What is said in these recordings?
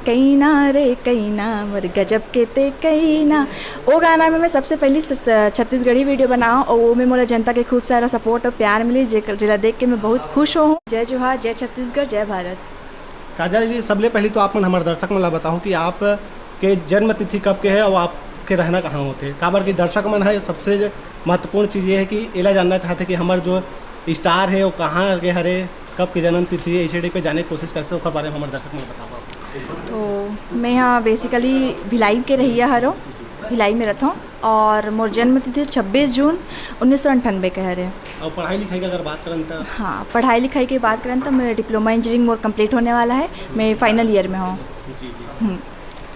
कहीं ना रे कहीं ना मोर गजब के ते कहीं ना। वो गाना में मैं सबसे पहली छत्तीसगढ़ी वीडियो बनाऊँ और वो में मोला जनता के खूब सारा सपोर्ट और प्यार मिली, जिला देख के मैं बहुत खुश हूँ। जय जोहार, जय छत्तीसगढ़, जय भारत। काजल जी, सबले पहले तो आप मन हमारे दर्शक मन ला बताओ कि आप के जन्म तिथि कब के है और आपके रहना कहाँ होते। काबर की दर्शक मन है सबसे महत्वपूर्ण चीज़ ये है कि एला जानना चाहते कि हमारे जो स्टार है वो कहाँ के हरे, कब की जन्म तिथि है, इसी डे पे जाने की कोशिश करते हैं, बारे में हमारे दर्शक मन बताओ। तो मैं यहाँ बेसिकली भिलाई के रहिया हरो, भिलाई में रहता हूँ और मोर जन्म तिथि 26 जून 1998 के हरे। और पढ़ाई लिखाई की अगर बात करें तो? हाँ, पढ़ाई लिखाई की बात करें तो मेरा डिप्लोमा इंजीनियरिंग मोर कंप्लीट होने वाला है, मैं फाइनल ईयर में हूँ। जी जी।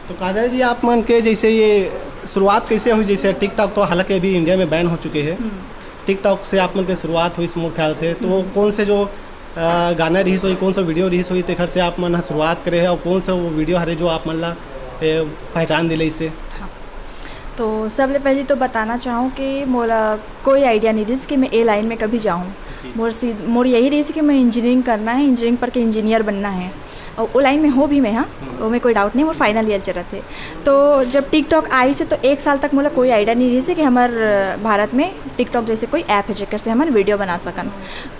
तो काजल जी, आप मन के जैसे ये शुरुआत कैसे हुई? जैसे टिकटॉक तो हालांकि अभी इंडिया में बैन हो चुके हैं, टिकटॉक से आप मन की शुरुआत हुई मोर ख्याल से, तो कौन से जो गाना रिलीज हुई, कौन सा वीडियो रिलीज हुई तेखर से आप मन शुरुआत करे है और कौन सा वो वीडियो हरे जो आप मन ला पहचान दिले इससे? हाँ, तो सबसे पहले तो बताना चाहूँ कि मोला कोई आइडिया नहीं रही कि मैं ए लाइन में कभी जाऊँ। मोर यही रही कि मैं इंजीनियरिंग करना है, इंजीनियरिंग पर के इंजीनियर बनना है और वो लाइन में हो भी मैं। हाँ, वो में कोई डाउट नहीं, वो फाइनल ईयर चल थे। तो जब टिकटॉक आई से तो 1 साल तक मोला कोई आइडिया नहीं रही कि हमारे भारत में टिकटॉक जैसे कोई ऐप है जेकर से हमारे वीडियो बना सकन।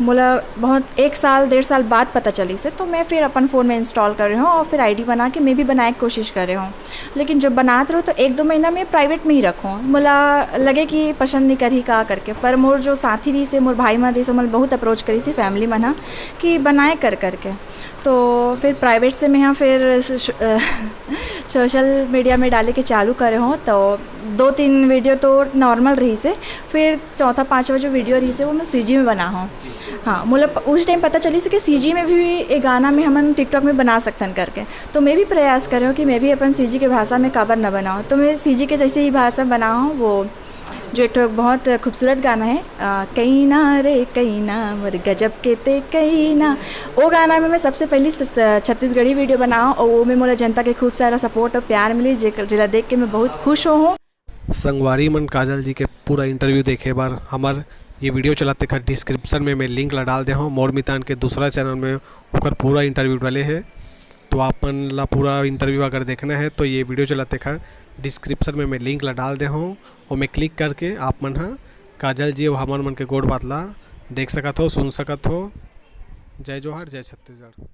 मोला बहुत 1 साल 1.5 साल बाद पता चली से, तो मैं फिर अपन फ़ोन में इंस्टॉल कर रही हूँ और फिर आईडी बना के मैं भी बनाने की कोशिश कर रही हूँ। लेकिन जब बनाते रहो तो 1-2 महीना में प्राइवेट में ही रखूँ, मोला लगे कि पसंद नहीं करी का करके। पर मोर जो साथी रही से, मोर भाई मन रही से, मोला बहुत अप्रोच करी से फैमिली मन कि बनाए कर करके। तो फिर प्राइवेट से मैं यहाँ फिर सोशल मीडिया में डाले के चालू करे हूँ। तो 2-3 वीडियो तो नॉर्मल रही से, फिर चौथा 5वां जो वीडियो रही से वो मैं सीजी में बना हूँ। हाँ, मुझे उस टाइम पता चली से कि सीजी में भी एक गाना में हम टिकटॉक में बना सकते करके। तो मैं भी प्रयास कर रही हूँ कि मैं भी अपन सीजी के भाषा में काबर न बनाऊँ। तो मैं सीजी के जैसे ही भाषा बना हूँ, वो जो एक तो बहुत खूबसूरत गाना है, कहीं ना रे कहीं ना मोर गजब के ते कहीं ना। वो गाना में मैं सबसे पहली छत्तीसगढ़ी वीडियो बनाऊँ और वो में मोला जनता के खूब सारा सपोर्ट और प्यार मिली, जिला देख के मैं बहुत खुश हूँ। संगवारी मन, काजल जी के पूरा इंटरव्यू देखे बार हमार ये वीडियो चलाते खर डिस्क्रिप्शन में मैं लिंक ला डाल दे हूँ। मोर मितान के दूसरा चैनल में होकर पूरा इंटरव्यू डाले है, तो आप मन ला पूरा इंटरव्यू अगर देखना है तो ये वीडियो चलाते खर डिस्क्रिप्शन में मैं लिंक ला डाल दे हूँ और मैं क्लिक करके आप मन हाँ काजल जी और हमार मन के गोड़ बात ला देख सकत हो, सुन सकत हो। जय जोहार, जय छत्तीसगढ़।